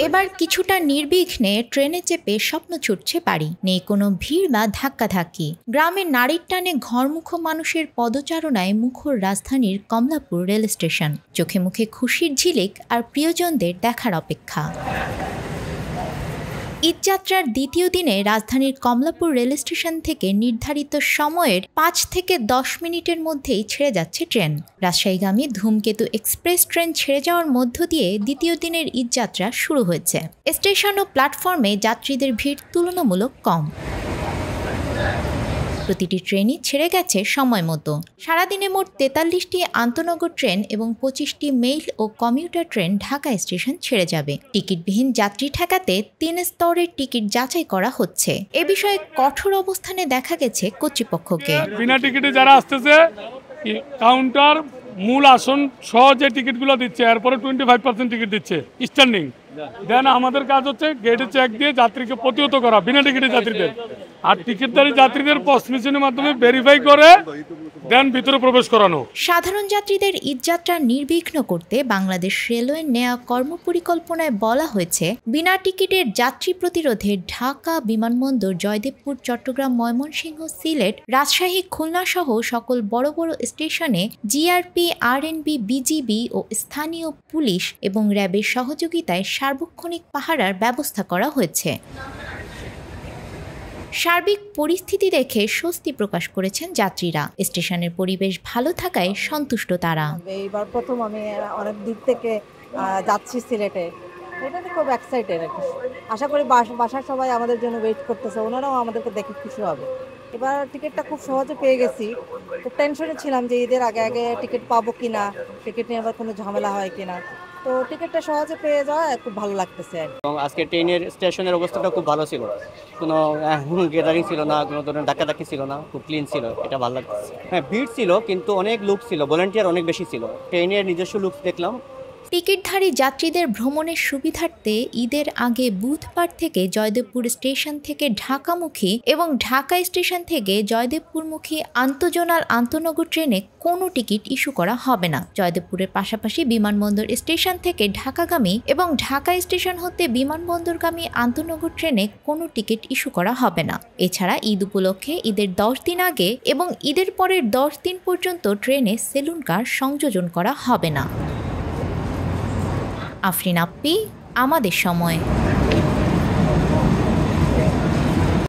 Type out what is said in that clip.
এবার কিছুটা নির্বিঘ্নে ট্রেনে চেপে স্বপ্ন ছুটছে বাড়ি, নেই কোনো ভিড় বা ধাক্কাধাক্কি। গ্রামের নারীর টানে ঘরমুখো মানুষের পদচারণায় মুখর রাজধানীর কমলাপুর রেল স্টেশন, চোখে মুখে খুশির ঝিলিক আর প্রিয়জনদের দেখার অপেক্ষা। ঈদযাত্রার দ্বিতীয় দিনে রাজধানীর কমলাপুর রেল স্টেশন থেকে নির্ধারিত সময়ের ৫ থেকে ১০ মিনিটের মধ্যেই ছেড়ে যাচ্ছে ট্রেন। রাজশাহীগামী ধূমকেতু এক্সপ্রেস ট্রেন ছেড়ে যাওয়ার মধ্য দিয়ে দ্বিতীয় দিনের ঈদযাত্রা শুরু হয়েছে। স্টেশন ও প্ল্যাটফর্মে যাত্রীদের ভিড় তুলনামূলক কম। প্রতিটি ট্রেনই ছেড়ে গেছে সময় মতো। সারাদিনে মোট ৪৩টি আন্তনগর ট্রেন এবং ২৫টি মেইল ও কমিউটার ট্রেন ঢাকা স্টেশন ছেড়ে যাবে। টিকিটবিহীন যাত্রী ঠেকাতে ৩ স্তরের টিকিট যাচাই করা হচ্ছে। এ বিষয়ে কঠোর অবস্থানে দেখা গেছে কর্তৃপক্ষকে। বিনা টিকিটে যারা আসতেছে কাউন্টার মূল আসন সহ যে টিকিটগুলো দিচ্ছে এরপরে 25% টিকিট দিচ্ছে স্ট্যান্ডিং। দেন আমাদের কাজ হচ্ছে গেটে চেক দিয়ে যাত্রীকে প্রতিহত করা বিনা টিকিটে যাত্রীদের, আর টিকিটধারী যাত্রীদের পস মেশিনের মাধ্যমে ভেরিফাই করে দেন ভিতরে প্রবেশ করানো। সাধারণ যাত্রীদের ঈদযাত্রা নির্বিঘ্ন করতে বাংলাদেশ রেলওয়ের নেয়া কর্মপরিকল্পনায় বলা হয়েছে, বিনা টিকিটের যাত্রী প্রতিরোধে ঢাকা বিমানবন্দর, জয়দেবপুর, চট্টগ্রাম, ময়মনসিংহ, সিলেট, রাজশাহী, খুলনা সহ সকল বড় বড় স্টেশনে জিআরপি, আরএনবি, বিজিবি ও স্থানীয় পুলিশ এবং র্যাবের সহযোগিতায় সার্বক্ষণিক পাহারার ব্যবস্থা করা হয়েছে। সার্বিক পরিস্থিতি দেখে স্বস্তি প্রকাশ করেছেন যাত্রীরা। স্টেশনের পরিবেশ ভালো থাকায় সন্তুষ্ট তারা। এইবার প্রথম আমি অনেক দূর থেকে যাচ্ছি সিলেটে, এটাতে খুব এক্সাইটেড। আশা করি বাসার সবাই আমাদের জন্য ওয়েট করতেছে, ওনারাও আমাদেরকে দেখে খুশি হবে। এবার টিকিটটা খুব সহজে পেয়ে গেছি। খুব টেনশনে ছিলাম যে ঈদের আগে আগে টিকিট পাবো কিনা, টিকিট নিয়ে আবার কোনো ঝামেলা হয় কিনা। তো টিকিটটা সহজে পেয়ে যাওয়া খুব ভালো লাগতেছে। আজকে ট্রেনের স্টেশনের অবস্থাটা খুব ভালো ছিল, কোনো গ্যাদারিং ছিল না, কোনো ধরনের ধাক্কাধাক্কি ছিল না, খুব ক্লিন ছিল, এটা ভালো লাগতেছে। হ্যাঁ, ভিড় ছিল কিন্তু অনেক লোক ছিল, ভলান্টিয়ার অনেক বেশি ছিল। ট্রেনের নিজস্ব লুক দেখলাম। টিকিটধারী যাত্রীদের ভ্রমণের সুবিধার্থে ঈদের আগে বুধবার থেকে জয়দেবপুর স্টেশন থেকে ঢাকামুখী এবং ঢাকা স্টেশন থেকে জয়দেবপুরমুখী আন্তঃজোনাল আন্তঃনগর ট্রেনে কোনো টিকিট ইস্যু করা হবে না। জয়দেবপুরের পাশাপাশি বিমানবন্দর স্টেশন থেকে ঢাকাগামী এবং ঢাকা স্টেশন হতে বিমানবন্দরগামী আন্তঃনগর ট্রেনে কোনো টিকিট ইস্যু করা হবে না। এছাড়া ঈদ উপলক্ষে ঈদের ১০ দিন আগে এবং ঈদের পরের ১০ দিন পর্যন্ত ট্রেনে সেলুন কার সংযোজন করা হবে না। আফরিন আপ্পি, আমাদের সময়।